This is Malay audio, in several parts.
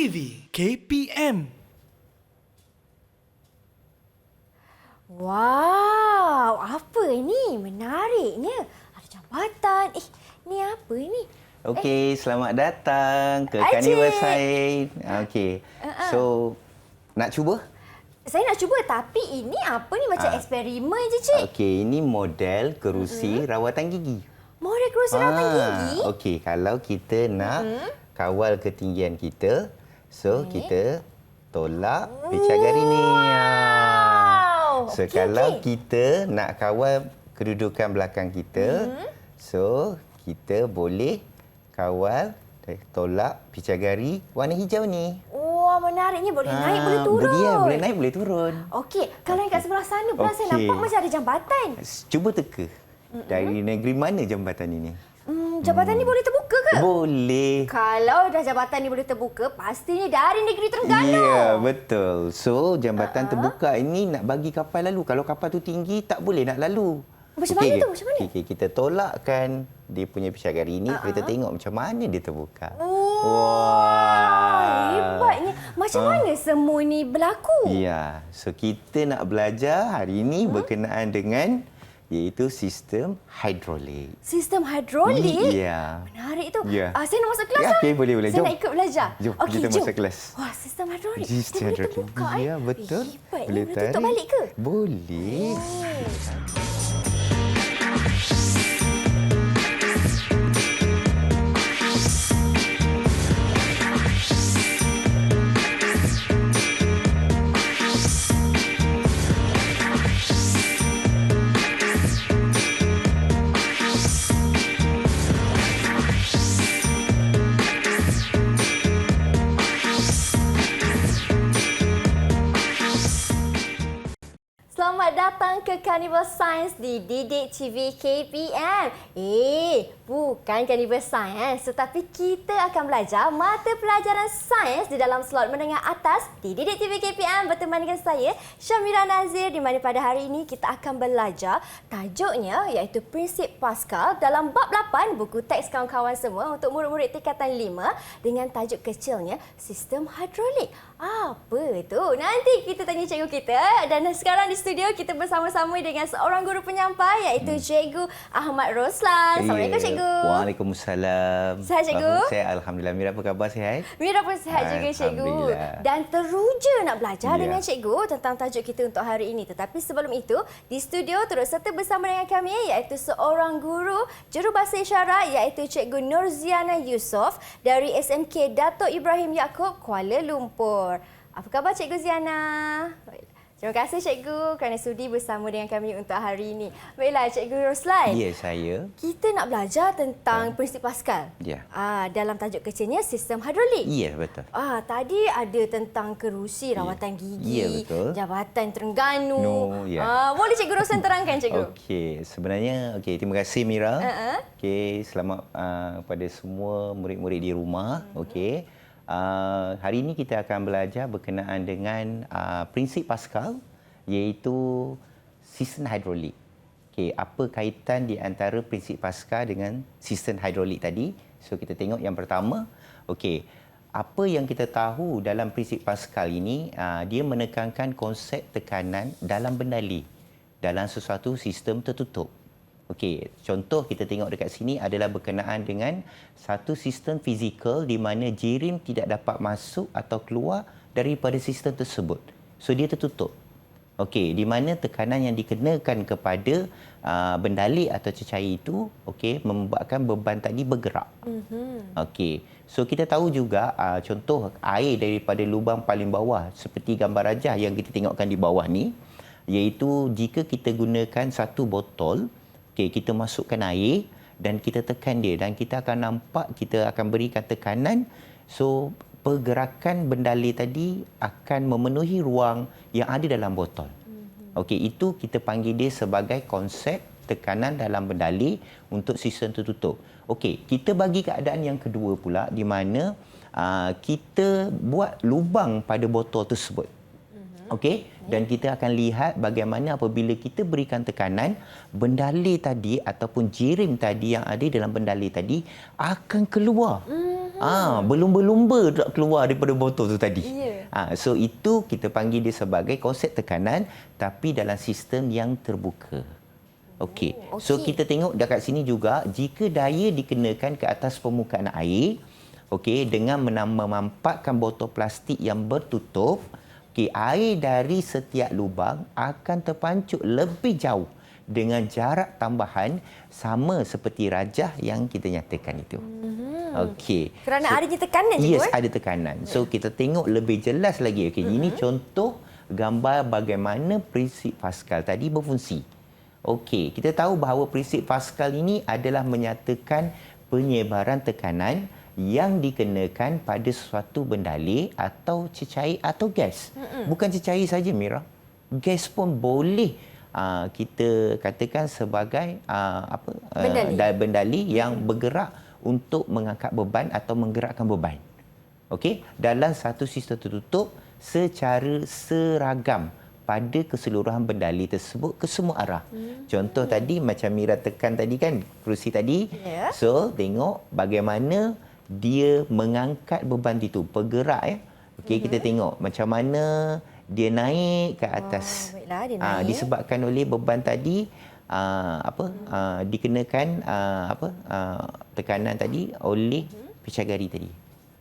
TV KPM. Wow, apa ini? Menariknya. Ada jambatan. Ni apa ini? Okey, selamat datang ke Encik. Carnival Side. Okey. So, nak cuba? Saya nak cuba tapi ini apa ni? Macam eksperimen je, Cik. Okey, ini model kerusi rawatan gigi. Model kerusi rawatan gigi? Okey, kalau kita nak kawal ketinggian kita, so kita tolak pecahgari ni. So, Okey, kalau okey. kita nak kawal kedudukan belakang kita, so kita boleh kawal tolak pecahgari warna hijau ni. Wah, menariknya. Boleh naik, boleh turun. Boleh naik, boleh turun. Okey, kalau yang kat sebelah sana pula saya Okey. nampak macam ada jambatan. Cuba teka. Dari negeri mana jambatan ini? Jambatan ni boleh terbuka ke? Boleh. Kalau dah jambatan ni boleh terbuka, pastinya dari negeri Terengganu. Ya, betul. So, jambatan terbuka ini nak bagi kapal lalu. Kalau kapal tu tinggi, tak boleh nak lalu. Macam mana tu? Macam mana? Okey, kita tolakkan dia punya pecahgari ini. Kita tengok macam mana dia terbuka. Wah, hebatnya. Macam mana semua ni berlaku? Ya. So, kita nak belajar hari ini berkenaan dengan iaitu sistem hidrolik. Sistem hidrolik? Ya. Menarik tu. Ya. Saya nak masuk kelas Ya, lah. okey, boleh. Saya Jom. nak ikut belajar. Jom, Okey, kita masuk kelas. Wah, sistem hidrolik. Sistem Dia boleh hidrolik. terbuka. Ya, betul. Hebat. Boleh Boleh tutup tarik. balik ke? Boleh. Selamat datang ke Carnival Science di Didik TV KPM. Bukan Carnival Science, tetapi kita akan belajar mata pelajaran sains di dalam slot menengah atas di Didik TV KPM berteman dengan saya, Syamira Nazir, di mana pada hari ini kita akan belajar tajuknya iaitu Prinsip Pascal dalam bab 8 buku teks kawan-kawan semua untuk murid-murid tingkatan 5 dengan tajuk kecilnya Sistem Hidrolik. Apa tu? Nanti kita tanya cikgu kita. Dan sekarang di studio kita bersama-sama dengan seorang guru penyampai iaitu Cikgu Ahmad Roslan. Assalamualaikum cikgu. Waalaikumsalam. Sihat, cikgu? Saya Alhamdulillah. Mira, apa khabar? Sihat? Mira pun sihat juga cikgu. Alhamdulillah. Dan teruja nak belajar Ya. dengan cikgu tentang tajuk kita untuk hari ini. Tetapi sebelum itu, di studio turut serta bersama dengan kami iaitu seorang guru jurubahasa isyarat iaitu Cikgu Nurziana Yusof dari SMK Dato' Ibrahim Yaakob, Kuala Lumpur. Apa khabar Cikgu Ziana? Terima kasih Cikgu kerana sudi bersama dengan kami untuk hari ini. Baiklah Cikgu Roslan. Ya, saya. Kita nak belajar tentang prinsip Pascal. Ya. Dalam tajuk kecilnya sistem hidrolik. Ya, betul. Tadi ada tentang kerusi rawatan gigi, Ya, betul. Jabatan Terengganu. Ya. Boleh Cikgu Roslan terangkan Cikgu? Okey, sebenarnya terima kasih Mira. Okey, selamat kepada semua murid-murid di rumah. Okey. Hari ini kita akan belajar berkenaan dengan prinsip Pascal iaitu sistem hidrolik. Okey, apa kaitan di antara prinsip Pascal dengan sistem hidrolik tadi? So kita tengok yang pertama. Okey, apa yang kita tahu dalam prinsip Pascal ini, dia menekankan konsep tekanan dalam bendali dalam sesuatu sistem tertutup. Okey, contoh kita tengok dekat sini adalah berkenaan dengan satu sistem fizikal di mana jirim tidak dapat masuk atau keluar daripada sistem tersebut. So dia tertutup. Okey, di mana tekanan yang dikenakan kepada bendali atau cecair itu membuatkan beban tadi bergerak. Okey. So kita tahu juga contoh air daripada lubang paling bawah seperti gambar rajah yang kita tengokkan di bawah ni, iaitu jika kita gunakan satu botol, kita masukkan air dan kita tekan dia dan kita akan nampak kita akan berikan tekanan. So pergerakan bendali tadi akan memenuhi ruang yang ada dalam botol. Okey, itu kita panggil dia sebagai konsep tekanan dalam bendali untuk sistem tertutup. Okey, kita bagi keadaan yang kedua pula di mana kita buat lubang pada botol tersebut. Okey, dan kita akan lihat bagaimana apabila kita berikan tekanan, bendali tadi ataupun jirim tadi yang ada dalam bendali tadi akan keluar. Berlumba-lumba tak keluar daripada botol tu tadi. Ya. So itu kita panggil dia sebagai konsep tekanan tapi dalam sistem yang terbuka. Okey. Oh, So okey. kita tengok dekat sini juga jika daya dikenakan ke atas permukaan air, okey, dengan memampakkan botol plastik yang bertutup, okey, air dari setiap lubang akan terpancut lebih jauh dengan jarak tambahan sama seperti rajah yang kita nyatakan itu. Okey. Kerana adanya tekanan je, Yes, ada tekanan. So kita tengok lebih jelas lagi. Okey, ini contoh gambar bagaimana prinsip Pascal tadi berfungsi. Okey, kita tahu bahawa prinsip Pascal ini adalah menyatakan penyebaran tekanan yang dikenakan pada suatu bendalih atau cecair atau gas. Bukan cecair saja, Mira. Gas pun boleh kita katakan sebagai bendalih yang bergerak untuk mengangkat beban atau menggerakkan beban. Okey, dalam satu sistem tertutup secara seragam pada keseluruhan bendalih tersebut ke semua arah. Contoh tadi macam Mira tekan tadi kan, kerusi tadi. Ya. So, tengok bagaimana dia mengangkat beban itu, bergerak ya. Okey, kita tengok macam mana dia naik ke atas. Baiklah, dia naik. Disebabkan oleh beban tadi dikenakan tekanan tadi oleh picagari tadi.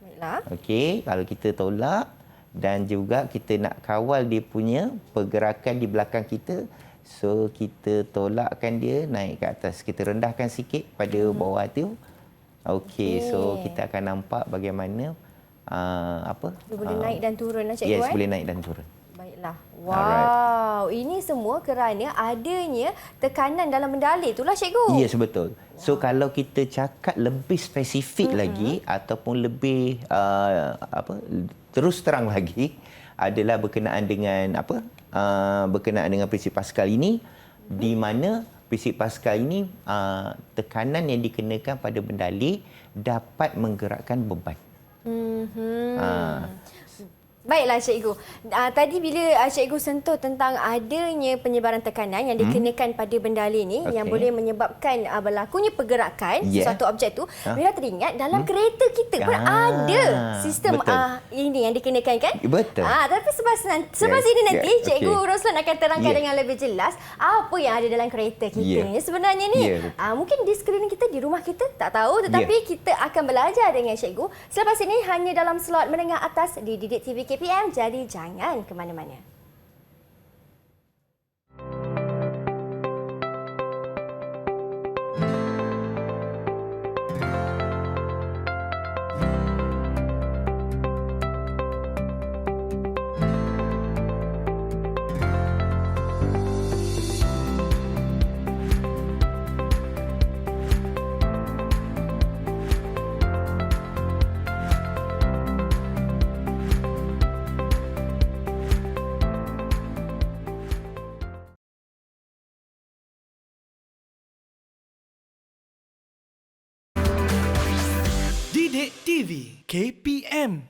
Baiklah. Okey, kalau kita tolak dan juga kita nak kawal dia punya pergerakan di belakang kita, so kita tolakkan dia naik ke atas. Kita rendahkan sikit pada bawah tu. Okey, so kita akan nampak bagaimana Dia boleh naik dan turun lah, cikgu. Yes, boleh naik dan turun. Baiklah. Wow, ini semua kerana adanya tekanan dalam bendalih itulah, cikgu. Yes, betul. So kalau kita cakap lebih spesifik lagi ataupun lebih terus terang lagi adalah berkenaan dengan berkenaan dengan prinsip Pascal ini, di mana prinsip Pascal ini tekanan yang dikenakan pada bendalih dapat menggerakkan beban. Baiklah, cikgu. Tadi bila cikgu sentuh tentang adanya penyebaran tekanan yang dikenakan pada bendalih ni yang boleh menyebabkan berlakunya pergerakan suatu objek tu, Mira teringat dalam kereta kita pun ada sistem ini yang dikenakan kan? Betul. Tapi selepas ini nanti cikgu Roslan akan terangkan dengan lebih jelas apa yang ada dalam kereta kita ni sebenarnya ni. Mungkin di skrin kita, di rumah kita tak tahu, tetapi kita akan belajar dengan cikgu selepas ini hanya dalam slot menengah atas di Didik TV KPM, jadi jangan ke mana-mana. Didik TV KPM.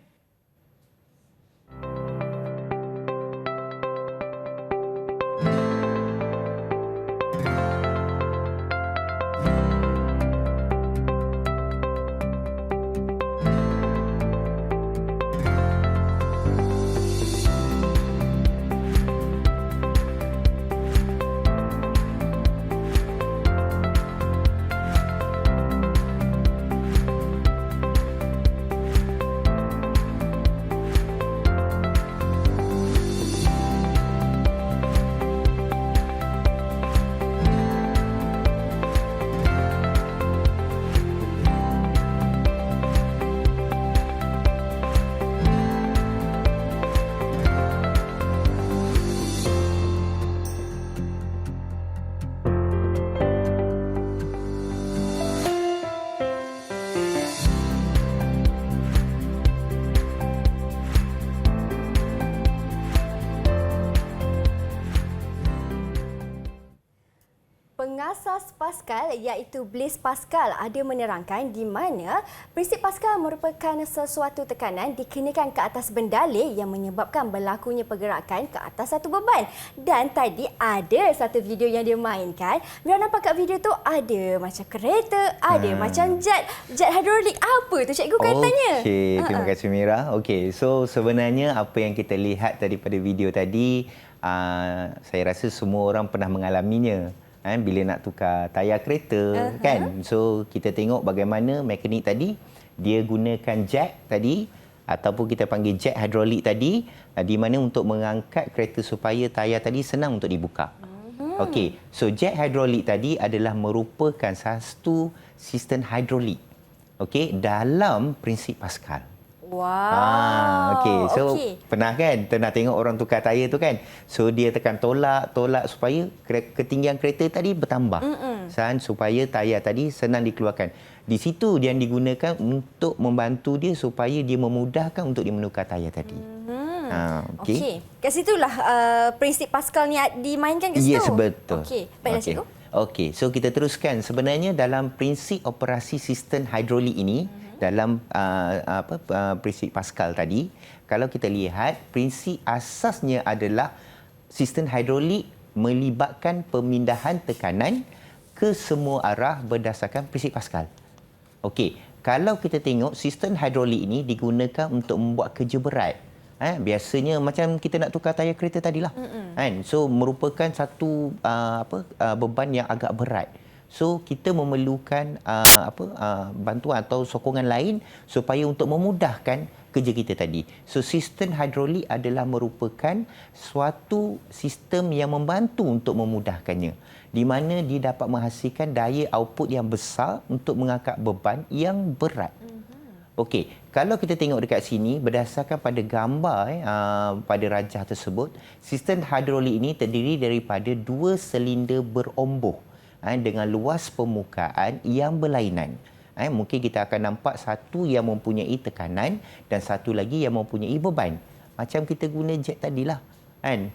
pengasas Pascal iaitu Blaise Pascal ada menerangkan di mana prinsip Pascal merupakan sesuatu tekanan dikenakan ke atas bendalih yang menyebabkan berlakunya pergerakan ke atas satu beban. Dan tadi ada satu video yang dia mainkan. Mira nampak kat video tu ada macam kereta, ada macam jet hidrolik. Apa tu cikgu kaitannya? Okey, terima kasih Mira. Okey, so sebenarnya apa yang kita lihat daripada video tadi, saya rasa semua orang pernah mengalaminya. Bila nak tukar tayar kereta, kan? So, kita tengok bagaimana mekanik tadi, dia gunakan jack tadi, ataupun kita panggil jack hidrolik tadi, di mana untuk mengangkat kereta supaya tayar tadi senang untuk dibuka. Okey, so jack hidrolik tadi adalah merupakan satu sistem hidrolik, okey, dalam prinsip Pascal. Wow. Okey. So, pernah kan? Pernah tengok orang tukar tayar tu kan? So, dia tekan tolak supaya ketinggian kereta tadi bertambah. Supaya tayar tadi senang dikeluarkan. Di situ dia digunakan untuk membantu dia supaya dia memudahkan untuk dia menukar tayar tadi. Okey. Kat situlah prinsip Pascal ni dimainkan ke situ? Yes, betul. Okey. Baiklah cikgu. Okey, so kita teruskan. Sebenarnya dalam prinsip operasi sistem hidrolik ini, dalam prinsip Pascal tadi, kalau kita lihat prinsip asasnya adalah sistem hidrolik melibatkan pemindahan tekanan ke semua arah berdasarkan prinsip Pascal. Okey, kalau kita tengok sistem hidrolik ini digunakan untuk membuat kerja berat. Biasanya macam kita nak tukar tayar kereta tadilah. Kan? So merupakan satu beban yang agak berat. So kita memerlukan bantuan atau sokongan lain supaya untuk memudahkan kerja kita tadi. So sistem hidrolik adalah merupakan suatu sistem yang membantu untuk memudahkannya, di mana dia dapat menghasilkan daya output yang besar untuk mengangkat beban yang berat. Okey, kalau kita tengok dekat sini berdasarkan pada gambar pada rajah tersebut, sistem hidrolik ini terdiri daripada dua silinder beromboh dengan luas permukaan yang berlainan. Mungkin kita akan nampak satu yang mempunyai tekanan dan satu lagi yang mempunyai beban. Macam kita guna jet tadilah.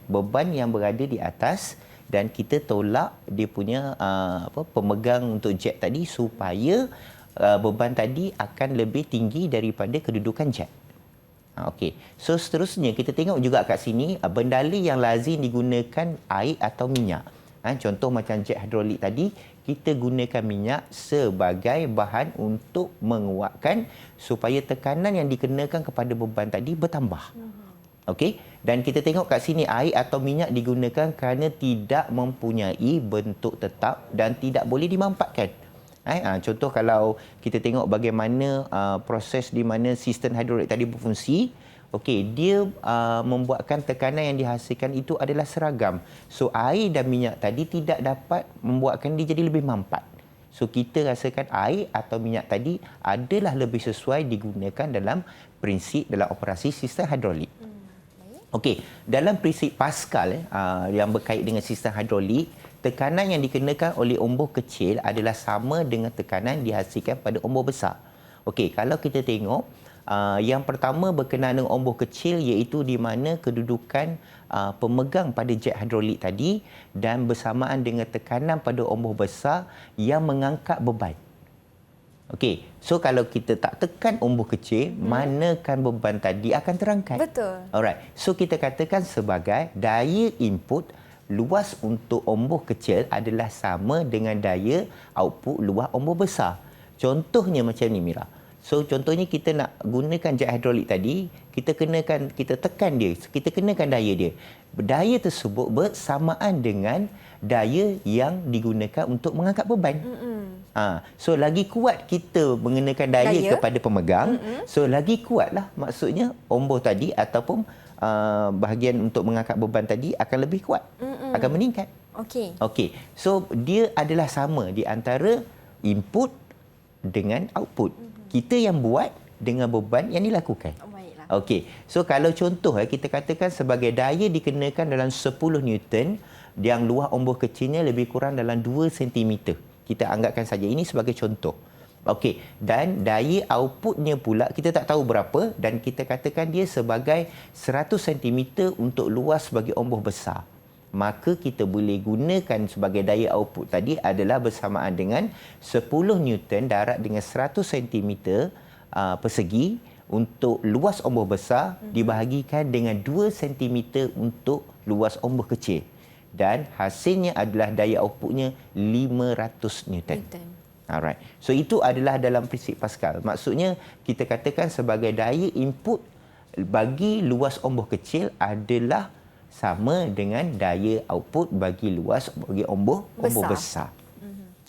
Beban yang berada di atas dan kita tolak dia punya pemegang untuk jet tadi supaya beban tadi akan lebih tinggi daripada kedudukan jet. Okey. So seterusnya kita tengok juga kat sini bendalih yang lazim digunakan air atau minyak. Contoh macam jet hidrolik tadi, kita gunakan minyak sebagai bahan untuk menguatkan supaya tekanan yang dikenakan kepada beban tadi bertambah. Okey, dan kita tengok kat sini air atau minyak digunakan kerana tidak mempunyai bentuk tetap dan tidak boleh dimampatkan. Contoh kalau kita tengok bagaimana proses di mana sistem hidrolik tadi berfungsi. Okey, dia membuatkan tekanan yang dihasilkan itu adalah seragam. So, air dan minyak tadi tidak dapat membuatkan dia jadi lebih mampat. So, kita rasakan air atau minyak tadi adalah lebih sesuai digunakan dalam prinsip dalam operasi sistem hidrolik. Okey, dalam prinsip Pascal yang berkait dengan sistem hidrolik, tekanan yang dikenakan oleh omboh kecil adalah sama dengan tekanan dihasilkan pada omboh besar. Okey, kalau kita tengok, yang pertama berkenaan dengan omboh kecil iaitu di mana kedudukan pemegang pada jet hidrolik tadi dan bersamaan dengan tekanan pada omboh besar yang mengangkat beban. Okey, so kalau kita tak tekan omboh kecil, manakan beban tadi akan terangkat. Betul. Alright, so kita katakan sebagai daya input luas untuk omboh kecil adalah sama dengan daya output luas omboh besar. Contohnya macam ni Mira. So contohnya kita nak gunakan jet hidrolik tadi, kita tekan dia, kita kenakan daya dia. Daya tersebut bersamaan dengan daya yang digunakan untuk mengangkat beban. So lagi kuat kita mengenakan daya kepada pemegang, so lagi kuatlah maksudnya omboh tadi ataupun bahagian untuk mengangkat beban tadi akan lebih kuat, akan meningkat. Okey. So dia adalah sama di antara input dengan output. Kita yang buat dengan beban yang dilakukan. Okey. So kalau contoh kita katakan sebagai daya dikenakan dalam 10 Newton yang luas omboh kecilnya lebih kurang dalam 2 cm. Kita anggapkan saja ini sebagai contoh. Okey, dan daya outputnya pula kita tak tahu berapa dan kita katakan dia sebagai 100 cm untuk luas bagi omboh besar. maka kita boleh gunakan sebagai daya output tadi adalah bersamaan dengan 10 Newton darab dengan 100 cm persegi untuk luas ombor besar dibahagikan dengan 2 cm untuk luas ombor kecil. Dan hasilnya adalah daya outputnya 500 Newton. Alright. So itu adalah dalam prinsip Pascal. Maksudnya kita katakan sebagai daya input bagi luas ombor kecil adalah sama dengan daya output bagi ombor besar.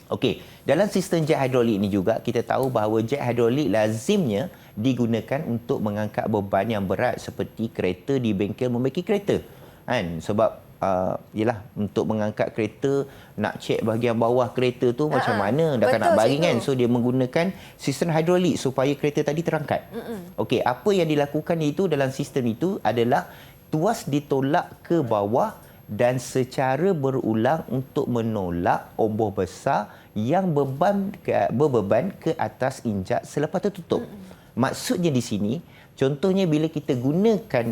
Okey, dalam sistem jet hidrolik ini juga kita tahu bahawa jet hidrolik lazimnya digunakan untuk mengangkat beban yang berat seperti kereta di bengkel membaiki kereta. Kan? Sebab yalah untuk mengangkat kereta nak cek bahagian bawah kereta tu macam mana dah nak baring kan, so dia menggunakan sistem hidrolik supaya kereta tadi terangkat. Okey, apa yang dilakukan itu dalam sistem itu adalah tuas ditolak ke bawah dan secara berulang untuk menolak ombor besar yang berbeban ke atas injak selepas tertutup. Maksudnya di sini, contohnya bila kita gunakan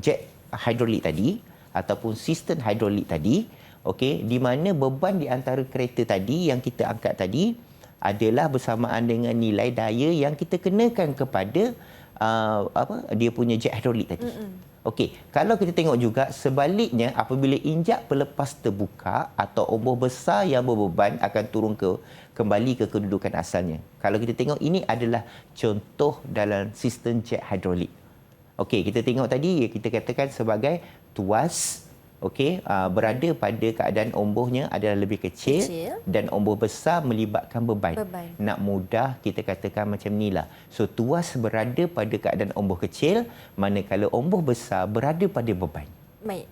jet hidrolik tadi ataupun sistem hidrolik tadi, okey, di mana beban di antara kereta tadi yang kita angkat tadi adalah bersamaan dengan nilai daya yang kita kenakan kepada dia punya jet hidrolik tadi. Okey, kalau kita tengok juga sebaliknya apabila injak pelepas terbuka atau ombor besar yang berbeban akan turun kembali ke kedudukan asalnya. Kalau kita tengok ini adalah contoh dalam sistem jet hidrolik. Okey, kita tengok tadi kita katakan sebagai tuas berada pada keadaan ombornya adalah lebih kecil dan ombor besar melibatkan beban. Nak mudah kita katakan macam inilah. So tuas berada pada keadaan ombor kecil manakala ombor besar berada pada beban. Baik.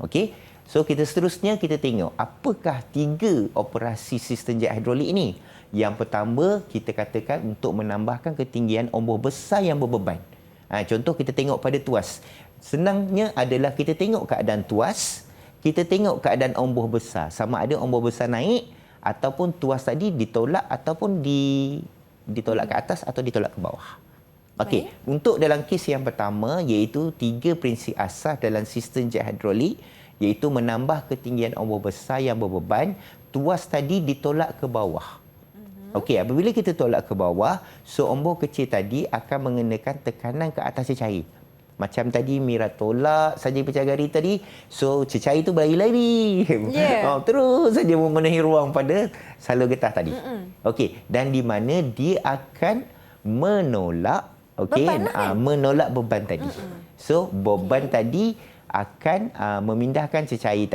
Okey. So kita seterusnya kita tengok apakah 3 operasi sistem jet hidrolik ini. Yang pertama kita katakan untuk menambahkan ketinggian ombor besar yang berbeban. Contoh kita tengok pada tuas. Senangnya adalah kita tengok keadaan tuas, kita tengok keadaan ombor besar. Sama ada ombor besar naik ataupun tuas tadi ditolak ataupun ditolak ke atas atau ditolak ke bawah. Okey, untuk dalam kes yang pertama iaitu 3 prinsip asas dalam sistem jet hidrolik iaitu menambah ketinggian ombor besar yang berbeban, tuas tadi ditolak ke bawah. Okey, apabila kita tolak ke bawah, so ombor kecil tadi akan mengenakan tekanan ke atas cecair. Macam tadi Mira tolak saja pecahgari tadi, so cecair tu berlari-lari. Terus saja memenuhi ruang pada salur getah tadi. Okey, dan di mana dia akan menolak menolak beban tadi. So beban tadi akan memindahkan cecair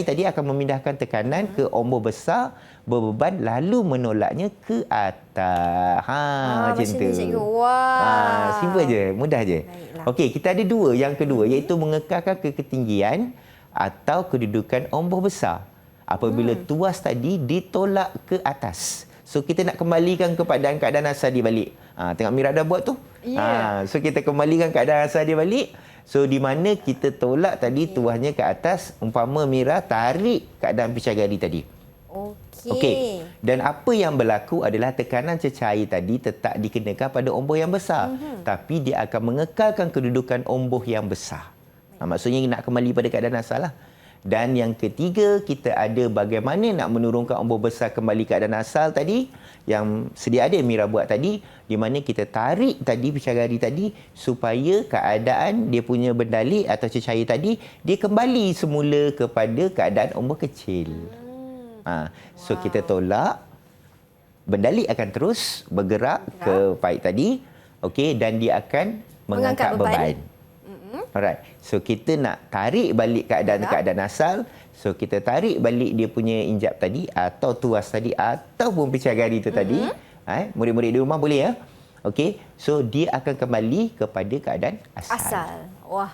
tadi akan memindahkan tekanan ke ombor besar berbeban lalu menolaknya ke atas. Macam tu. Wah. Simple je, mudah je. Okey, kita ada 2. Yang kedua iaitu mengekalkan ketinggian atau kedudukan ombor besar apabila tuas tadi ditolak ke atas. So kita nak kembalikan keadaan asal dia balik. Tengok Mira dah buat tu. So kita kembalikan keadaan asal dia balik. So di mana kita tolak tadi tuasnya ke atas, umpama Mira tarik keadaan pecahgari tadi. Okey. Dan apa yang berlaku adalah tekanan cecair tadi tetap dikenakan pada ombor yang besar. Tapi dia akan mengekalkan kedudukan ombor yang besar. Maksudnya nak kembali pada keadaan asal lah. Dan yang ketiga, kita ada bagaimana nak menurunkan ombor besar kembali keadaan asal tadi. Yang sedia ada Mira buat tadi. Di mana kita tarik tadi pecahgari tadi supaya keadaan dia punya bendalik atau cecair tadi dia kembali semula kepada keadaan ombor kecil. So kita tolak, bendalik akan terus bergerak ke pipe tadi, okey, dan dia akan mengangkat beban. Alright. So kita nak tarik balik keadaan asal. So kita tarik balik dia punya injap tadi atau tuas tadi ataupun pecahgari itu tadi. Murid-murid di rumah boleh ya. Okey. So dia akan kembali kepada keadaan asal. Wah.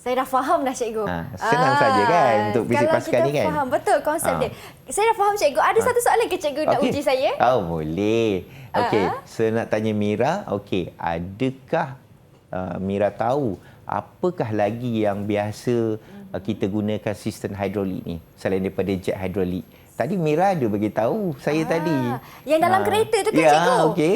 Saya dah faham dah cikgu. Senang saja kan untuk prinsip Pascal ni kan. Kalau kita faham betul konsep dia. Saya dah faham cikgu. Ada satu soalan ke cikgu nak uji saya? Boleh. Okey. So nak tanya Mira, okey, adakah Mira tahu apakah lagi yang biasa kita gunakan sistem hidrolik ni selain daripada jet hidrolik? Tadi Mira ada bagi tahu saya tadi. Yang dalam kereta tu kan, ya, cikgu? Okey.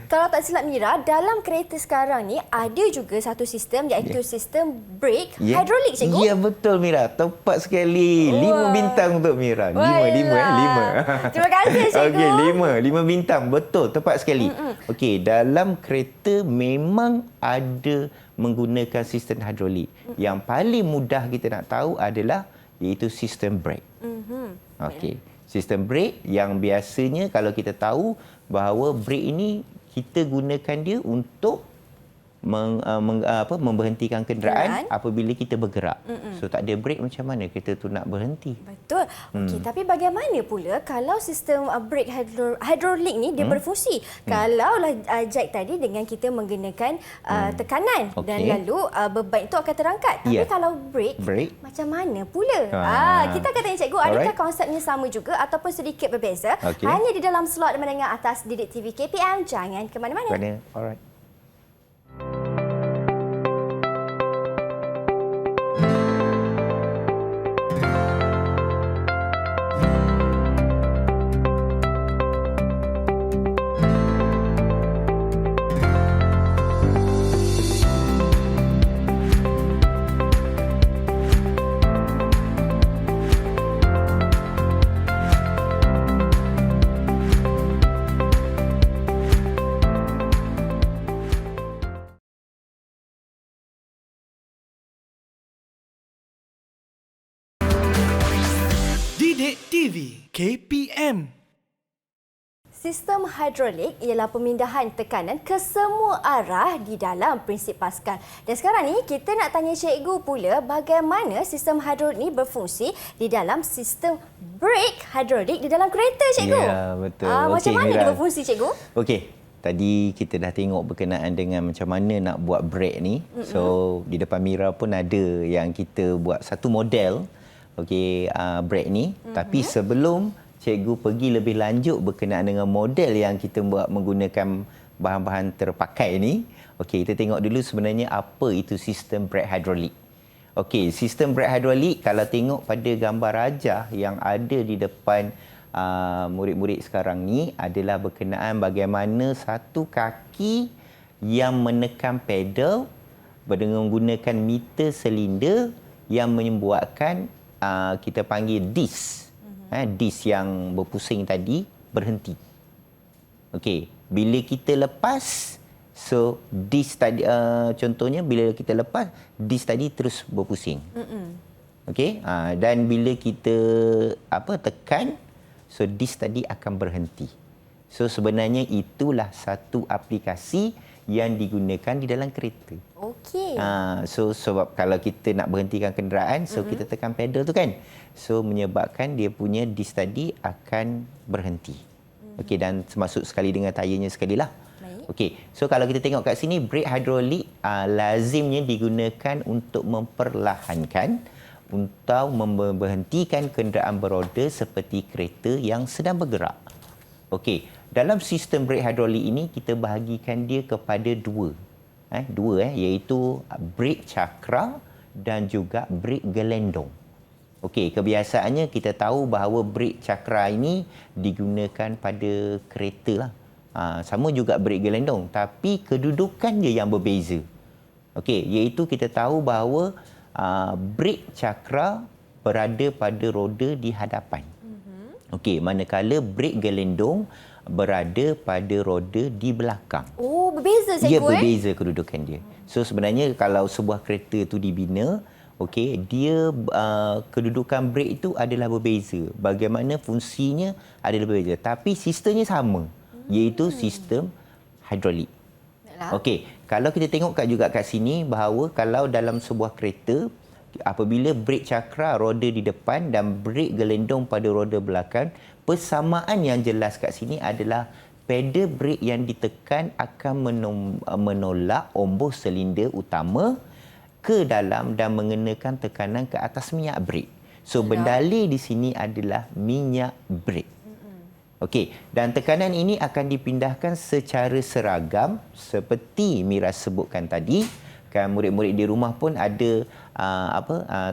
Kalau tak silap Mira, dalam kereta sekarang ni ada juga satu sistem iaitu sistem brake hidrolik, cikgu. Ya, betul Mira. Tepat sekali. 5 bintang untuk Mira. 5. Terima kasih, cikgu. Okey, 5 bintang. Betul, tepat sekali. Okey, dalam kereta memang ada menggunakan sistem hidrolik. Yang paling mudah kita nak tahu adalah iaitu sistem brake. Okey. Sistem brake yang biasanya kalau kita tahu bahawa brake ini kita gunakan dia untuk memberhentikan kenderaan apabila kita bergerak. So tak ada brake, macam mana kita tu nak berhenti? Betul. Okey, tapi bagaimana pula kalau sistem brake hidrolik ni dia berfungsi? Kalaulah Jack tadi dengan kita menggunakan tekanan dan lalu beban itu akan terangkat. Tapi kalau brake macam mana pula? Kita akan tanya cikgu, adakah konsepnya sama juga ataupun sedikit berbeza? Hanya di dalam slot mendengar atas Didik TV KPM. Jangan ke mana-mana. Alright. Didik TV KPM. Sistem hidrolik ialah pemindahan tekanan ke semua arah di dalam prinsip Pascal. Dan sekarang ni kita nak tanya cikgu pula bagaimana sistem hidrolik ni berfungsi di dalam sistem brake hidrolik di dalam kereta, cikgu. Ya, betul. Macam mana dia berfungsi, cikgu? Okey. Tadi kita dah tengok berkenaan dengan macam mana nak buat brake ni. So di depan Mira pun ada yang kita buat satu model brake ni. Tapi sebelum cikgu pergi lebih lanjut berkenaan dengan model yang kita buat menggunakan bahan-bahan terpakai ni, kita tengok dulu sebenarnya apa itu sistem brake hidrolik. Sistem brake hidrolik kalau tengok pada gambar rajah yang ada di depan murid-murid sekarang ni adalah berkenaan bagaimana satu kaki yang menekan pedal dengan menggunakan meter silinder yang membuatkan kita panggil disc. Disc yang berpusing tadi berhenti. Bila kita lepas, so disc tadi contohnya bila kita lepas, disc tadi terus berpusing. Dan bila kita tekan, so disc tadi akan berhenti. So sebenarnya itulah satu aplikasi yang digunakan di dalam kereta. So sebab kalau kita nak berhentikan kenderaan, so kita tekan pedal tu kan. So menyebabkan dia punya disc tadi akan berhenti. Dan termasuk sekali dengan tayarnya sekali lah. So kalau kita tengok kat sini, brake hidrolik lazimnya digunakan untuk memperlahankan, untuk memberhentikan kenderaan beroda seperti kereta yang sedang bergerak. Dalam sistem brake hidrolik ini kita bahagikan dia kepada dua, iaitu brake cakra dan juga brake gelendong. Kebiasaannya kita tahu bahawa brake cakra ini digunakan pada kereta lah. Sama juga brake gelendong, tapi kedudukan dia yang berbeza. Iaitu kita tahu bahawa brake cakra berada pada roda di hadapan. Manakala brake gelendong berada pada roda di belakang. Berbeza, cikgu. Ya, berbeza kedudukan dia. So sebenarnya kalau sebuah kereta itu dibina, dia kedudukan brake itu adalah berbeza. Bagaimana fungsinya adalah berbeza, tapi sistemnya sama, iaitu sistem hidrolik. Kalau kita tengok juga kat sini bahawa kalau dalam sebuah kereta, apabila brake cakra roda di depan dan brake gelendong pada roda belakang, persamaan yang jelas kat sini adalah pedal brake yang ditekan akan menolak ombus silinder utama ke dalam dan mengenakan tekanan ke atas minyak brake. So bendalih di sini adalah minyak brake. Dan tekanan ini akan dipindahkan secara seragam seperti Mira sebutkan tadi. Kan murid-murid di rumah pun ada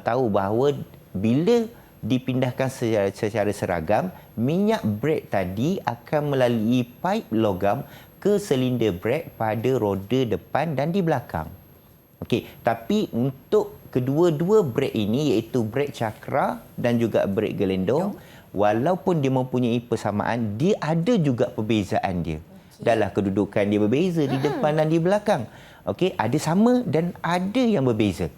tahu bahawa bila dipindahkan secara seragam, minyak brake tadi akan melalui pipe logam ke silinder brake pada roda depan dan di belakang. Okey, tapi untuk kedua-dua brake ini iaitu brake cakra dan juga brake gelendong, walaupun dia mempunyai persamaan, dia ada juga perbezaan dia. Dalam kedudukan dia berbeza di depan dan di belakang. Okey, ada sama dan ada yang berbeza.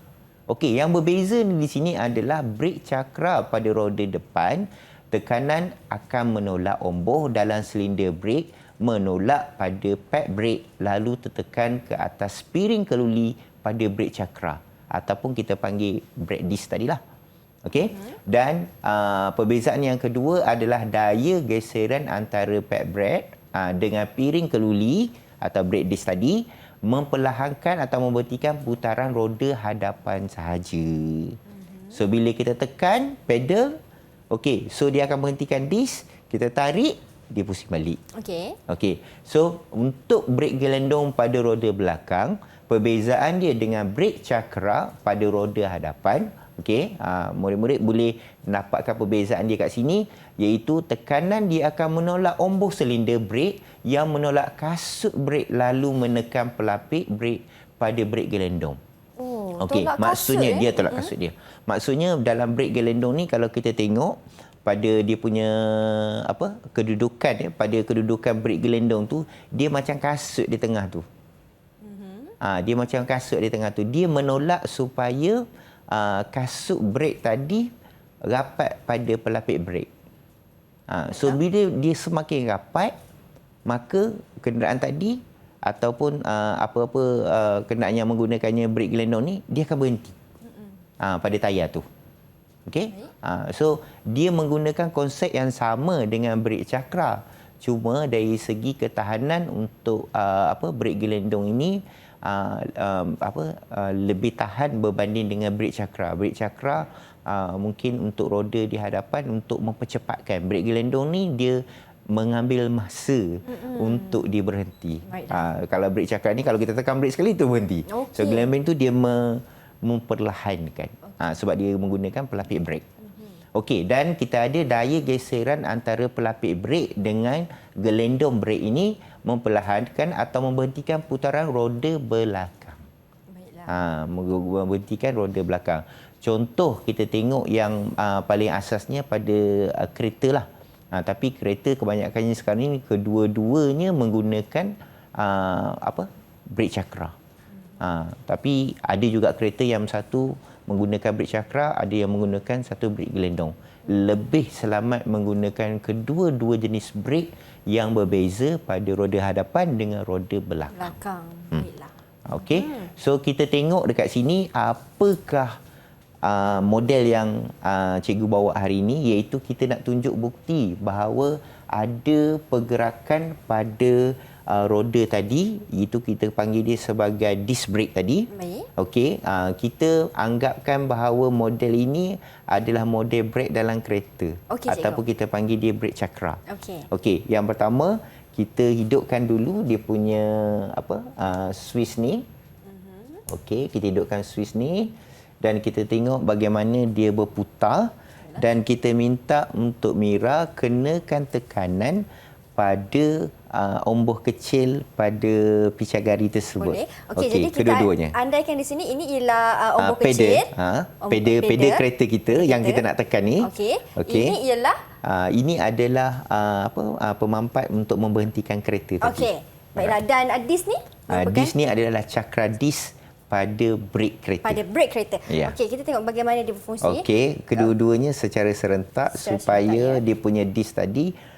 Okey, yang berbeza di sini adalah brake cakra pada roda depan, tekanan akan menolak omboh dalam silinder brake, menolak pada pad brake lalu tertekan ke atas piring keluli pada brake cakra ataupun kita panggil brake disc tadilah. Okey. Dan perbezaan yang kedua adalah daya geseran antara pad brake dengan piring keluli atau brake disc tadi memperlahankan atau memberhentikan putaran roda hadapan sahaja. So bila kita tekan pedal, okey, so dia akan berhentikan disc, kita tarik, dia pusing balik. Okey. Okey. So untuk brake gelendong pada roda belakang, perbezaan dia dengan brake cakra pada roda hadapan, okey, murid-murid boleh dapatkan perbezaan dia kat sini, iaitu tekanan dia akan menolak omboh silinder brake yang menolak kasut brake lalu menekan pelapik brake pada brake gelendong. Oh, okey, maksudnya dia tolak kasut dia. Maksudnya dalam brake gelendong ni kalau kita tengok pada dia punya kedudukan pada kedudukan brake gelendong tu, dia macam kasut di tengah tu. Dia macam kasut di tengah tu. Dia menolak supaya kasut brake tadi rapat pada pelapik brake. So bila dia semakin rapat, maka kenderaan tadi ataupun apa-apa kenderaan yang menggunakannya brake gelendong ni, dia akan berhenti pada tayar tu. Okey? So dia menggunakan konsep yang sama dengan brake cakra. Cuma dari segi ketahanan untuk brake gelendong ini lebih tahan berbanding dengan brake cakra. Brake cakra mungkin untuk roda di hadapan untuk mempercepatkan. Brake gelendong ni dia mengambil masa untuk dia berhenti. Kalau brake cakra ni kalau kita tekan brake sekali tu berhenti. Okay. So gelendong tu dia memperlahankan sebab dia menggunakan pelapik brake. Okey, dan kita ada daya geseran antara pelapik brake dengan gelendong brake ini memperlahankan atau memberhentikan putaran roda belakang. Memberhentikan roda belakang. Contoh kita tengok yang paling asasnya pada kereta lah. Tapi kereta kebanyakannya sekarang ini kedua-duanya menggunakan brake cakra. Tapi ada juga kereta yang satu menggunakan brake cakra, ada yang menggunakan satu brake gelendong. Lebih selamat menggunakan kedua-dua jenis brake yang berbeza pada roda hadapan dengan roda belakang. Baiklah. Okey. So kita tengok dekat sini apakah model yang cikgu bawa hari ini, iaitu kita nak tunjuk bukti bahawa ada pergerakan pada roda tadi, itu kita panggil dia sebagai disc brake tadi. Okey, kita anggapkan bahawa model ini adalah model brake dalam kereta, ataupun kita panggil dia brake cakra. Okey, yang pertama kita hidupkan dulu dia punya switch ni. Okey, kita hidupkan switch ni dan kita tengok bagaimana dia berputar dan kita minta untuk Mira kenakan tekanan pada omboh kecil pada picagari tersebut. Boleh. Okey, jadi kedua-duanya. Kita andaikan di sini ini ialah omboh kecil. Pedal kereta kita yang kita nak tekan ni. Okey. Ini ialah ini adalah pemampat untuk memberhentikan kereta tadi. Okey. Baiklah, dan disc ni? Disc ni adalah cakra disc pada brake kereta. Pada brake kereta. Ya. Okey, kita tengok bagaimana dia berfungsi. Okey, kedua-duanya secara serentak supaya dia punya disc tadi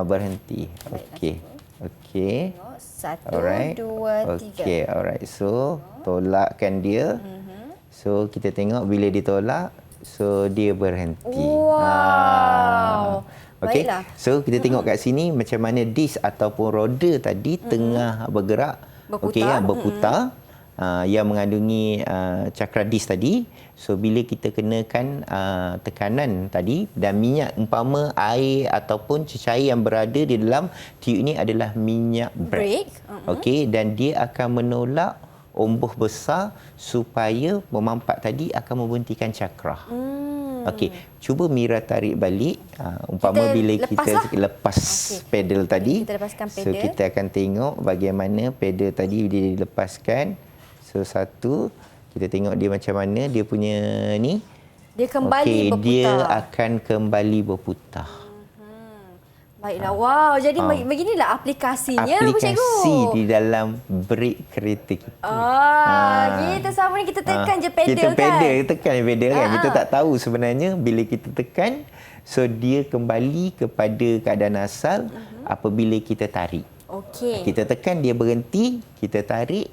berhenti. Okey. Okey. Satu, dua, tiga. Okey, alright. So, tolakkan dia. So, kita tengok bila ditolak, so dia berhenti. Wow. Okey. So, kita tengok kat sini macam mana disc ataupun roda tadi tengah bergerak. Okey, berputar. Yang mengandungi cakra disc tadi. So bila kita kenakan tekanan tadi dan minyak umpama air ataupun cecair yang berada di dalam tiub ini adalah minyak brake. Okey, dan dia akan menolak omboh besar supaya memampat tadi akan memberhentikan cakra. Okey, cuba Mira tarik balik. Umpama Kita bila lepaslah. kita lepas pedal tadi. Kita lepaskan So pedal. kita akan tengok bagaimana pedal tadi dia dilepaskan. So satu, kita tengok dia macam mana dia punya ni. Dia kembali Okey, berputar. dia akan kembali berputar. Baiklah. Wow, jadi beginilah aplikasinya, Bu Cikgu. Aplikasi di dalam brake kereta kita. Kita sama ni kita tekan je pedal kita kan. pedal, tekan je pedal kan. Kita tak tahu sebenarnya bila kita tekan, so dia kembali kepada keadaan asal apabila kita tarik. Okey. Kita tekan dia berhenti, kita tarik,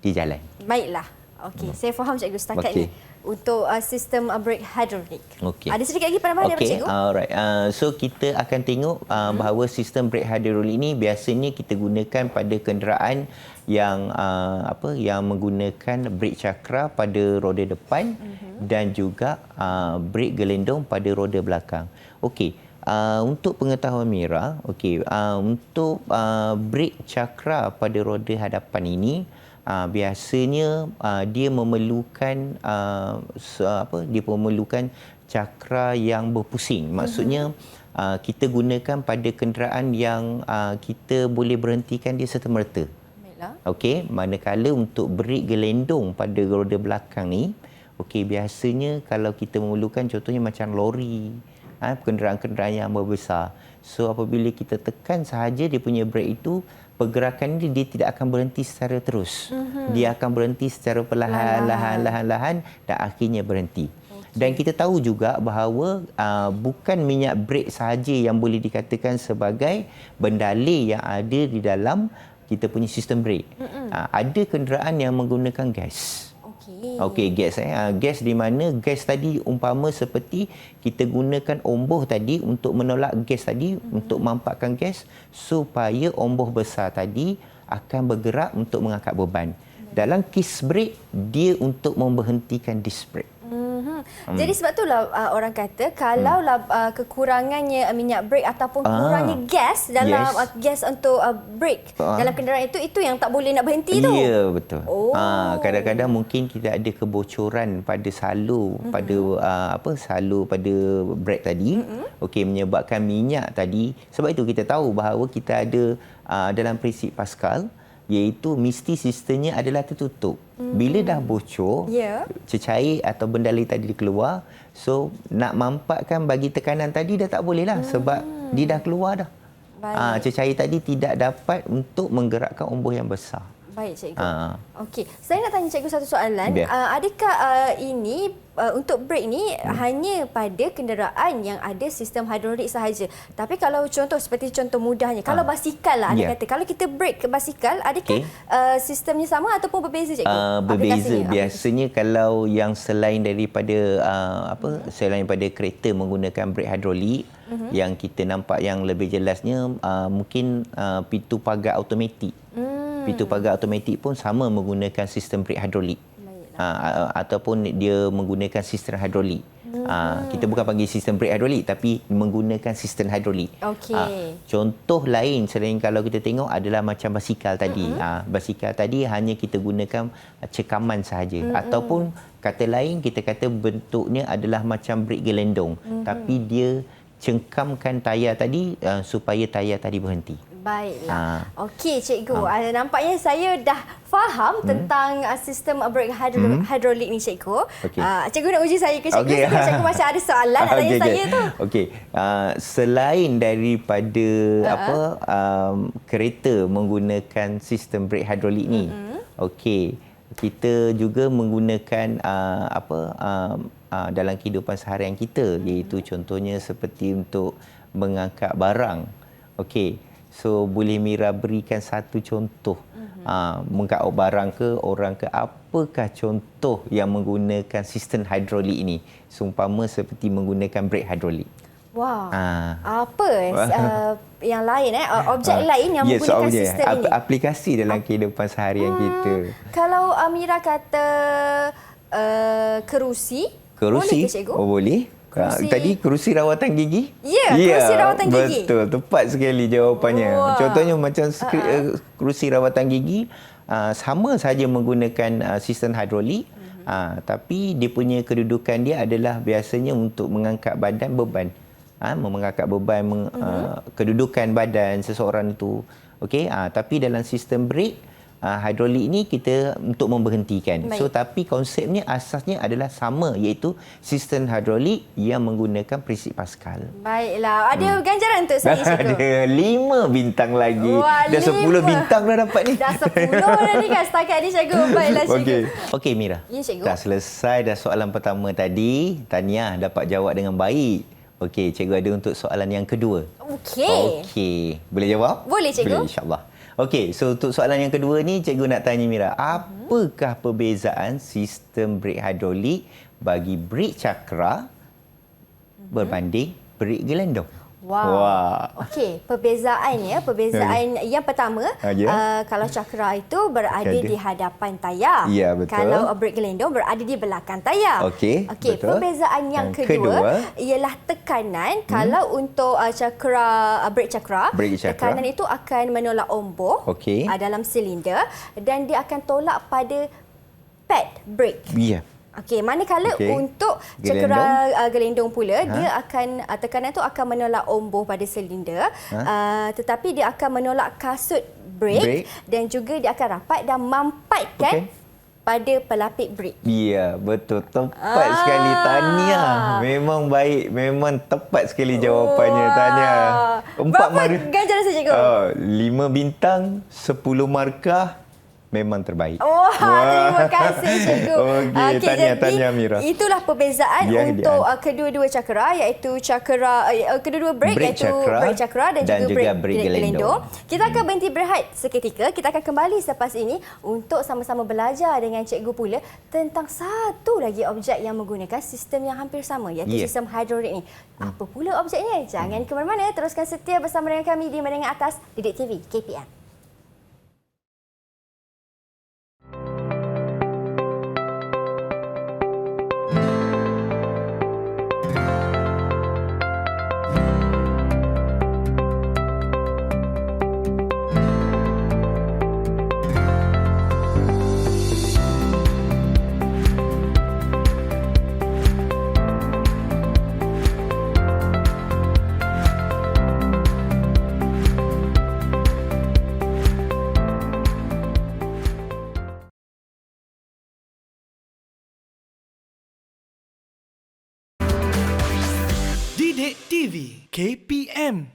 dia jalan. Baiklah. Okey, saya faham Cikgu setakat Okey. ni. Untuk sistem brake hidrolik. Okey. Ada sedikit lagi penambahan daripada Cikgu? Alright. So kita akan tengok bahawa sistem brake hidrolik ini biasanya kita gunakan pada kenderaan yang yang menggunakan brake cakra pada roda depan dan juga brake gelendong pada roda belakang. Okey. Untuk pengetahuan Mira, untuk brake cakra pada roda hadapan ini biasanya dia memerlukan dia memerlukan cakra yang berpusing. Maksudnya kita gunakan pada kenderaan yang kita boleh berhentikan dia serta-merta. Baiklah. Okey, manakala untuk brake gelendong pada roda belakang ni, biasanya kalau kita memerlukan contohnya macam lori, kenderaan-kenderaan yang berbesar. So apabila kita tekan sahaja dia punya brake itu, pergerakan dia tidak akan berhenti secara terus. Dia akan berhenti secara perlahan, lahan dan akhirnya berhenti. Dan kita tahu juga bahawa bukan minyak brake sahaja yang boleh dikatakan sebagai bendalih yang ada di dalam kita punya sistem brake. Ada kenderaan yang menggunakan gas. Okey, gas. Gas di mana gas tadi umpama seperti kita gunakan omboh tadi untuk menolak gas tadi, untuk mampakkan gas supaya omboh besar tadi akan bergerak untuk mengangkat beban. Dalam kiss brake, dia untuk memberhentikan disc brake. Jadi sebab itulah orang kata kalau kekurangannya minyak brake ataupun kurangnya gas dalam gas untuk brake dalam kenderaan itu yang tak boleh nak berhenti tu. Ya, betul. Kadang-kadang mungkin kita ada kebocoran pada salur pada salur pada brake tadi. Menyebabkan minyak tadi. Sebab itu kita tahu bahawa kita ada dalam prinsip Pascal iaitu mesti sistemnya adalah tertutup. Bila dah bocor, cecair atau bendalih tadi keluar, so nak mampakkan bagi tekanan tadi dah tak boleh lah sebab dia dah keluar dah. Cecair tadi tidak dapat untuk menggerakkan omboh yang besar. Baik, Cikgu. Okey, saya nak tanya Cikgu satu soalan. Adakah ini untuk brake ni hanya pada kenderaan yang ada sistem hidrolik sahaja? Tapi kalau seperti contoh mudahnya, kalau basikal lah, anda kata, kalau kita brake ke basikal, adakah sistemnya sama ataupun berbeza, Cikgu? Berbeza. Biasanya kalau yang selain daripada selain daripada kereta menggunakan brake hidrolik, yang kita nampak yang lebih jelasnya mungkin pintu pagar automatik. Pintu pagar automatik pun sama menggunakan sistem brake hidrolik. Ataupun dia menggunakan sistem hidrolik. Kita bukan panggil sistem brake hidrolik tapi menggunakan sistem hidrolik. Contoh lain selain kalau kita tengok adalah macam basikal tadi. Basikal tadi hanya kita gunakan cekaman sahaja. Ataupun kata lain kita kata bentuknya adalah macam brake gelendong. Tapi dia cengkamkan tayar tadi supaya tayar tadi berhenti. Baiklah. Okey, Cikgu. Nampaknya saya dah faham tentang sistem brake hidrolik ni, Cikgu. Cikgu nak uji saya ke, Cikgu? Sebab Cikgu macam ada soalan nak tanya saya tu. Okey. Selain daripada kereta menggunakan sistem brake hidrolik ni, kita juga menggunakan dalam kehidupan seharian kita, iaitu contohnya seperti untuk mengangkat barang. So boleh Mira berikan satu contoh mengangkat barang ke orang ke, apakah contoh yang menggunakan sistem hidrolik ini, seumpama seperti menggunakan brake hidrolik? Wah. Apa yang lain objek lain yang menggunakan sistem ini? Aplikasi dalam kehidupan seharian kita. Kalau Mira kata kerusi, boleh ke, Cikgu? Boleh. Tadi kerusi rawatan gigi? Kerusi rawatan gigi. Betul, tepat sekali jawapannya. Contohnya macam kerusi rawatan gigi sama saja menggunakan sistem hidrolik. Tapi dia punya kedudukan dia adalah biasanya untuk mengangkat badan beban. Mengangkat beban kedudukan badan seseorang itu. Okey, tapi dalam sistem brake hidrolik ni kita untuk memberhentikan. Baik. So tapi konsepnya asasnya adalah sama, iaitu sistem hidrolik yang menggunakan prinsip Pascal. Baiklah, ada ganjaran untuk saya, cikgu? Ada 5 bintang lagi. Wah, Dah 10 5 bintang dah dapat ni. Dah 10 dah ni kan setakat ni, cikgu. Baiklah, cikgu. Okey Mira. Ya, cikgu. Dah selesai dah soalan pertama tadi. Tahniah dapat jawab dengan baik. Okey, cikgu ada untuk soalan yang kedua. Okey. Boleh jawab? Boleh, cikgu. Boleh, insya-Allah. Okey, so untuk soalan yang kedua ni cikgu nak tanya Mira, apakah perbezaan sistem brake hidrolik bagi brake cakra berbanding brake gelendong? Wah. Okey, perbezaan yang pertama, kalau cakra itu berada di hadapan tayar. Ya, betul. Kalau brake gelendong berada di belakang tayar. Okey, betul. Perbezaan yang kedua ialah tekanan. Kalau untuk brake cakra, tekanan itu akan menolak omboh dalam silinder dan dia akan tolak pada pad brake. Ya. Okey, manakala untuk cakera gelendong pula, dia akan tekanan itu akan menolak omboh pada silinder, tetapi dia akan menolak kasut brake dan juga dia akan rapat dan mampatkan pada pelapik brake. Ya, betul. Tepat sekali. Tahniah. Memang baik. Memang tepat sekali jawapannya. Tahniah. Berapa ganjaran saya, cikgu? 5 bintang, 10 markah. Memang terbaik. Terima kasih, cikgu. Okey, tahniah Mira. Itulah perbezaan untuk kedua-dua cakera, iaitu kedua-dua brake, iaitu brake cakera dan juga brake gelendong. Kita akan berhenti berehat seketika. Kita akan kembali selepas ini untuk sama-sama belajar dengan cikgu pula tentang satu lagi objek yang menggunakan sistem yang hampir sama, iaitu sistem hidrolik ni. Apa pula objeknya? Jangan ke mana-mana, teruskan setia bersama dengan kami di Menengah Atas Didik TV KPM. Didik TV KPM.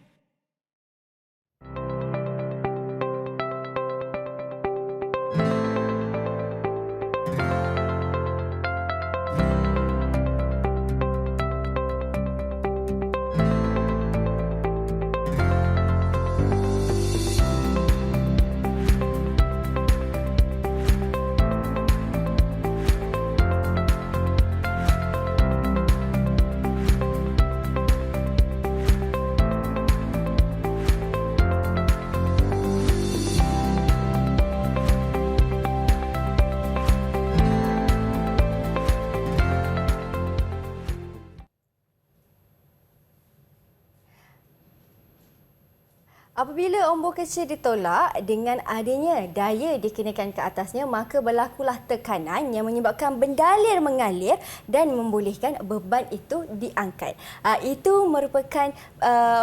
Apabila omboh kecil ditolak, dengan adanya daya dikenakan ke atasnya, maka berlakulah tekanan yang menyebabkan bendalir mengalir dan membolehkan beban itu diangkat. Itu merupakan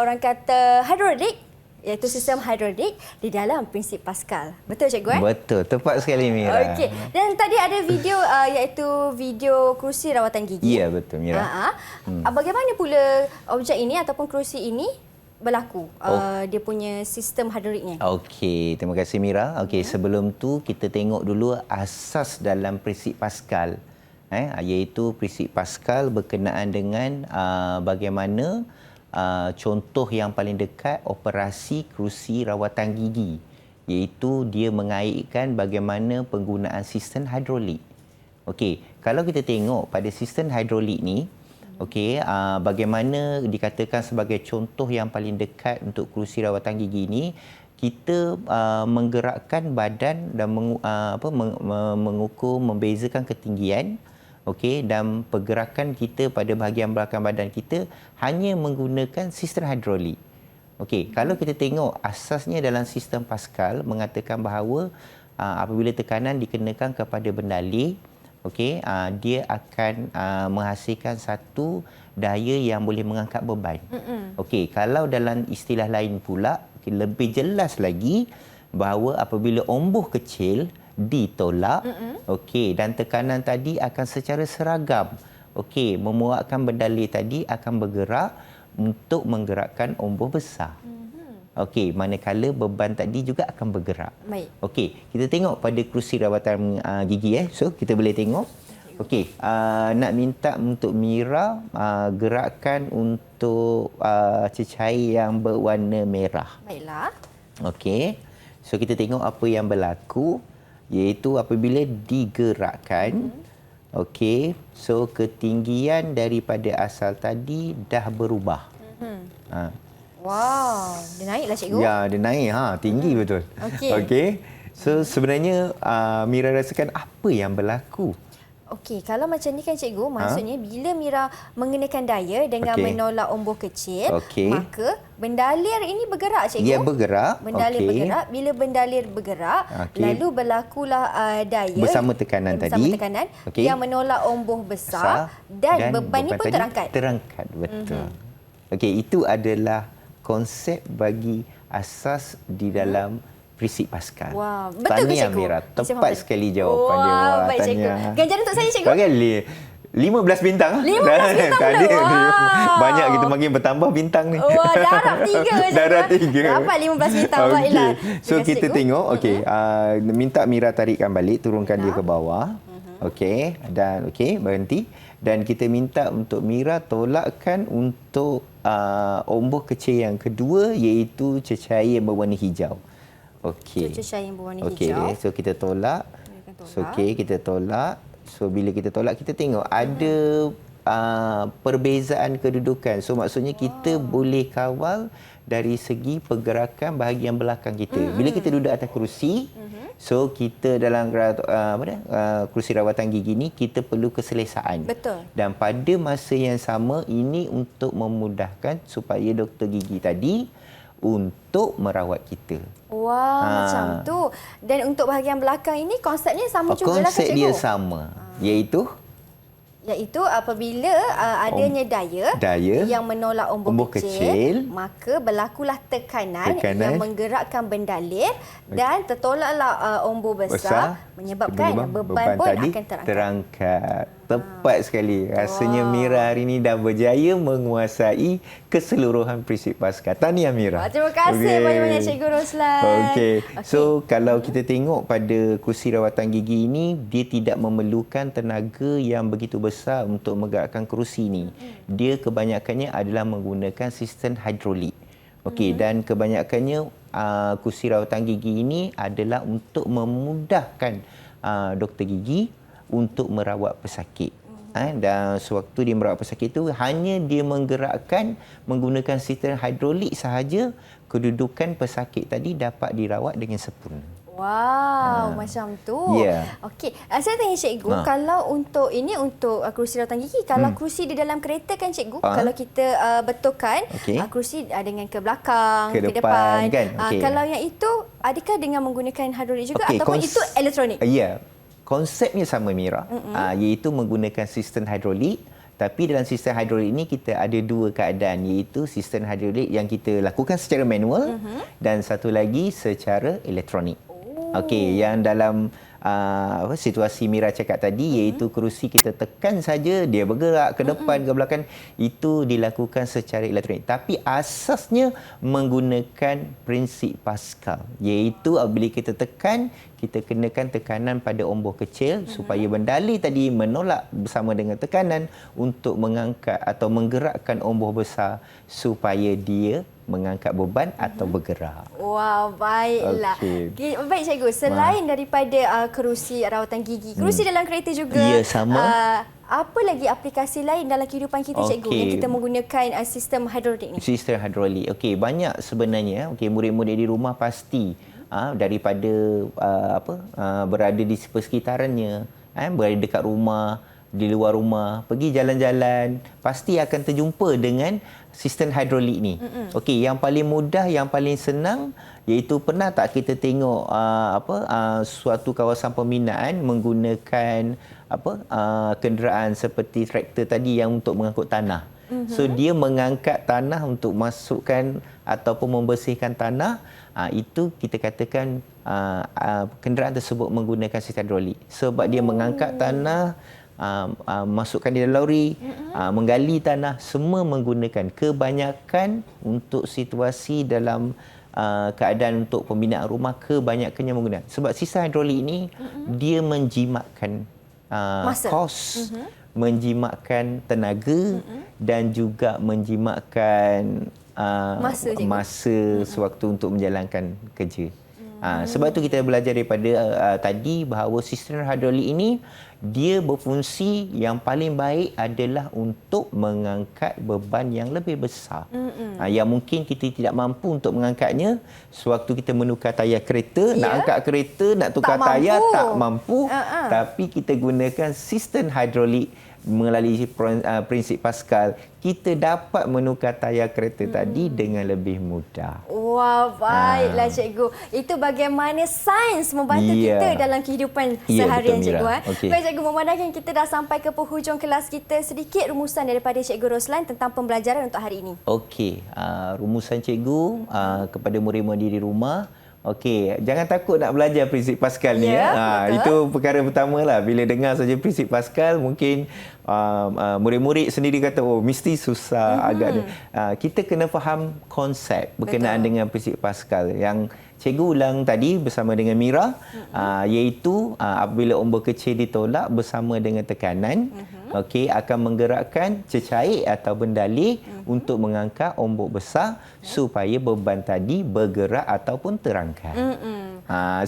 orang kata hidrolik, iaitu sistem hidrolik di dalam prinsip Pascal. Betul, cikgu? Betul, tepat sekali Mira. Okey. Dan tadi ada video iaitu video kerusi rawatan gigi. Ya, betul Mira. Bagaimana pula objek ini ataupun kerusi ini berlaku dia punya sistem hidroliknya? Okey, terima kasih Mira. Okey, sebelum tu kita tengok dulu asas dalam prinsip Pascal. Iaitu prinsip Pascal berkenaan dengan bagaimana contoh yang paling dekat operasi kerusi rawatan gigi, iaitu dia mengaitkan bagaimana penggunaan sistem hidrolik. Okey, kalau kita tengok pada sistem hidrolik ni, bagaimana dikatakan sebagai contoh yang paling dekat untuk kerusi rawatan gigi ini, kita menggerakkan badan dan mengukur, membezakan ketinggian, dan pergerakan kita pada bahagian belakang badan kita hanya menggunakan sistem hidrolik. Kalau kita tengok asasnya dalam sistem Pascal mengatakan bahawa apabila tekanan dikenakan kepada bendalir, okey, dia akan menghasilkan satu daya yang boleh mengangkat beban. Okey, kalau dalam istilah lain pula, lebih jelas lagi bahawa apabila omboh kecil ditolak, okey, dan tekanan tadi akan secara seragam, okey, memuatkan bendalai tadi akan bergerak untuk menggerakkan omboh besar. Okey, manakala beban tadi juga akan bergerak. Baik. Okey, kita tengok pada kerusi rawatan gigi So, kita boleh tengok. Okey, nak minta untuk Mira gerakan untuk cecair yang berwarna merah. Baiklah. Okey. So, kita tengok apa yang berlaku iaitu apabila digerakkan. Okey. So, ketinggian daripada asal tadi dah berubah. Wow, dia naiklah cikgu. Ya, dia naik. Tinggi betul. Okey. So, sebenarnya Mira rasakan apa yang berlaku? Okey, kalau macam ni kan cikgu, maksudnya bila Mira mengenakan daya dengan menolak omboh kecil, maka bendalir ini bergerak cikgu. Ia bergerak. Bendalir bergerak. Bila bendalir bergerak, lalu berlakulah daya bersama tekanan bersama tadi. Tekanan yang menolak omboh besar dan beban ini pun terangkat. Terangkat, betul. Okey, itu adalah konsep bagi asas di dalam prinsip Pascal. Wah, betul ke cikgu? Mira, tepat sekali jawapan dia. Wah, baik cikgu. Ganjaran untuk saya cikgu. Kali 15 bintang. 15 bintang tadi. Wow. Banyak kita makin bertambah bintang ni. Wah, darab 3 cikgu. Darab 3. Dapat 15 bintang. Okay. Baiklah. So kita tengok, minta Mira tarikkan balik, turunkan dia ke bawah. Okey, dan berhenti. Dan kita minta untuk Mira tolakkan untuk omboh kecil yang kedua iaitu cecair yang berwarna hijau. Okey. Cecair yang berwarna hijau. Okey, so kita tolak. So, kita tolak. So bila kita tolak, kita tengok ada perbezaan kedudukan. So maksudnya kita boleh kawal dari segi pergerakan bahagian belakang kita. Bila kita duduk atas kerusi, so kita dalam kerusi rawatan gigi ni kita perlu keselesaan. Betul. Dan pada masa yang sama ini untuk memudahkan supaya doktor gigi tadi untuk merawat kita. Wah, macam tu. Dan untuk bahagian belakang ini konsepnya sama juga lah konsep cikgu? dia sama. Iaitu apabila adanya daya yang menolak omboh kecil, maka berlakulah tekanan yang menggerakkan bendalir dan tertolaklah omboh besar menyebabkan beban pun tadi akan terangkat. Tepat sekali. Rasanya Mira hari ini dah berjaya menguasai keseluruhan prinsip Pascal. Tahniah Mira. Terima kasih banyak-banyak Cikgu Roslan. Okey. So kalau kita tengok pada kursi rawatan gigi ini, dia tidak memerlukan tenaga yang begitu besar untuk menggerakkan kerusi ini. Dia kebanyakannya adalah menggunakan sistem hidrolik. Okey, dan kebanyakannya kursi rawatan gigi ini adalah untuk memudahkan doktor gigi untuk merawat pesakit. Dan sewaktu dia merawat pesakit itu, hanya dia menggerakkan menggunakan sistem hidrolik sahaja, kedudukan pesakit tadi dapat dirawat dengan sempurna. Wow, macam tu. Yeah. Okey, saya tanya cikgu, kalau untuk ini untuk kerusi rawatan gigi, kalau kerusi di dalam kereta kan cikgu, kalau kita betulkan kerusi dengan ke belakang, ke depan kan? Kalau yang itu, adakah dengan menggunakan hidrolik juga ataupun itu elektronik? Ya. Konsepnya sama Mira, iaitu menggunakan sistem hidrolik. Tapi dalam sistem hidrolik ini kita ada dua keadaan, iaitu sistem hidrolik yang kita lakukan secara manual dan satu lagi secara elektronik. Okey, yang dalam situasi Mira cakap tadi, iaitu kerusi kita tekan saja, dia bergerak ke depan ke belakang, itu dilakukan secara elektronik. Tapi asasnya menggunakan prinsip Pascal, iaitu apabila kita tekan, kita kenakan tekanan pada omboh kecil supaya bendali tadi menolak bersama dengan tekanan untuk mengangkat atau menggerakkan omboh besar supaya dia mengangkat beban atau bergerak. Wow, baiklah. Okay. Baik cikgu, selain daripada kerusi rawatan gigi, kerusi dalam kereta juga. Ya, sama. Apa lagi aplikasi lain dalam kehidupan kita cikgu yang kita menggunakan sistem hidrolik ni? Sistem hidrolik. Okey, banyak sebenarnya. Okey, murid-murid di rumah pasti daripada berada di persekitarannya, berada dekat rumah, di luar rumah, pergi jalan-jalan, pasti akan terjumpa dengan sistem hidrolik ni. Okey, yang paling mudah, yang paling senang, iaitu pernah tak kita tengok suatu kawasan pembinaan menggunakan kenderaan seperti traktor tadi yang untuk mengangkut tanah. So dia mengangkat tanah untuk masukkan ataupun membersihkan tanah. Itu kita katakan kenderaan tersebut menggunakan sistem hidrolik. Sebab dia mengangkat tanah, masukkan di dalam lori, menggali tanah, semua menggunakan. Kebanyakan untuk situasi dalam keadaan untuk pembinaan rumah, kebanyakannya menggunakan. Sebab sistem hidrolik ini dia menjimatkan kos, menjimatkan tenaga dan juga menjimatkan masa sewaktu untuk menjalankan kerja. Sebab tu kita belajar daripada tadi bahawa sistem hidrolik ini dia berfungsi yang paling baik adalah untuk mengangkat beban yang lebih besar. Yang mungkin kita tidak mampu untuk mengangkatnya sewaktu kita menukar tayar kereta, nak angkat kereta, nak tukar tayar tak mampu. Tapi kita gunakan sistem hidrolik melalui prinsip Pascal, kita dapat menukar tayar kereta tadi dengan lebih mudah. Wah, baiklah cikgu. Itu bagaimana sains membantu kita dalam kehidupan seharian, betul, cikgu. Okay. Baik cikgu, memandangkan kita dah sampai ke penghujung kelas kita, sedikit rumusan daripada cikgu Roslan tentang pembelajaran untuk hari ini. Okey, rumusan cikgu kepada murid-murid di rumah. Okey, jangan takut nak belajar prinsip Pascal ni. Itu perkara pertamalah. Bila dengar saja prinsip Pascal, mungkin murid-murid sendiri kata, oh mesti susah agak. Kita kena faham konsep berkenaan dengan prinsip Pascal yang cikgu ulang tadi bersama dengan Mira, iaitu apabila ombak kecil ditolak bersama dengan tekanan, okey, akan menggerakkan cecair atau bendalih untuk mengangkat ombak besar supaya beban tadi bergerak ataupun terangkat.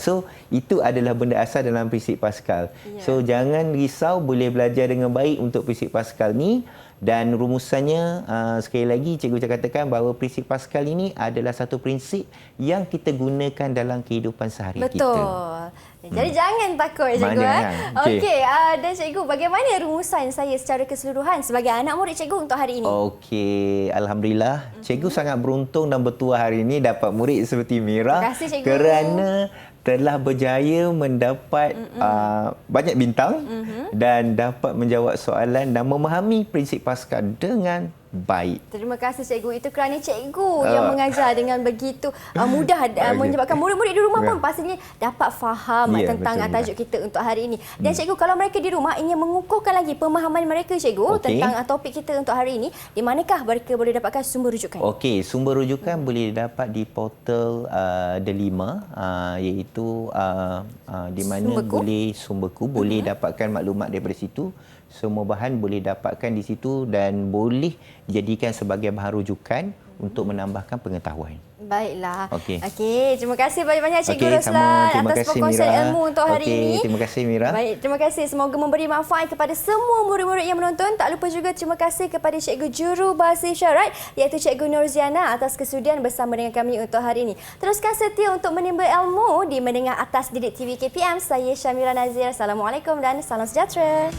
So itu adalah benda asal dalam prinsip Pascal. So jangan risau, boleh belajar dengan baik untuk prinsip Pascal ni. Dan rumusannya, sekali lagi cikgu katakan bahawa prinsip Pascal ini adalah satu prinsip yang kita gunakan dalam kehidupan sehari kita. Betul. Jadi jangan takut cikgu. Okey, dan cikgu, bagaimana rumusan saya secara keseluruhan sebagai anak murid cikgu untuk hari ini? Okey, alhamdulillah. Cikgu sangat beruntung dan bertuah hari ini dapat murid seperti Mira. Terima kasih cikgu. Kerana telah berjaya mendapat banyak bintang dan dapat menjawab soalan dan memahami prinsip Pascal dengan baik. Terima kasih cikgu. Itu kerana cikgu yang mengajar dengan begitu mudah menyebabkan murid-murid di rumah pun pastinya dapat faham tentang tajuk kita untuk hari ini. Dan cikgu, kalau mereka di rumah ingin mengukuhkan lagi pemahaman mereka cikgu tentang topik kita untuk hari ini, di manakah mereka boleh dapatkan sumber rujukan? Okey, sumber rujukan boleh didapat di portal Delima, iaitu di mana Sumberku boleh dapatkan maklumat daripada situ. Semua bahan boleh dapatkan di situ dan boleh dijadikan sebagai bahan rujukan untuk menambahkan pengetahuan. Baiklah. Okey, terima kasih banyak-banyak Cikgu Roslan atas perkongsian ilmu untuk hari ini. Terima kasih Mira. Baik, terima kasih. Semoga memberi manfaat kepada semua murid-murid yang menonton. Tak lupa juga terima kasih kepada Cikgu Juru Bahasa Isyarat iaitu Cikgu Nurziana atas kesudian bersama dengan kami untuk hari ini. Teruskan setia untuk menimba ilmu di Mendengar Atas Didik TV KPM. Saya Syamira Nazir. Assalamualaikum dan salam sejahtera.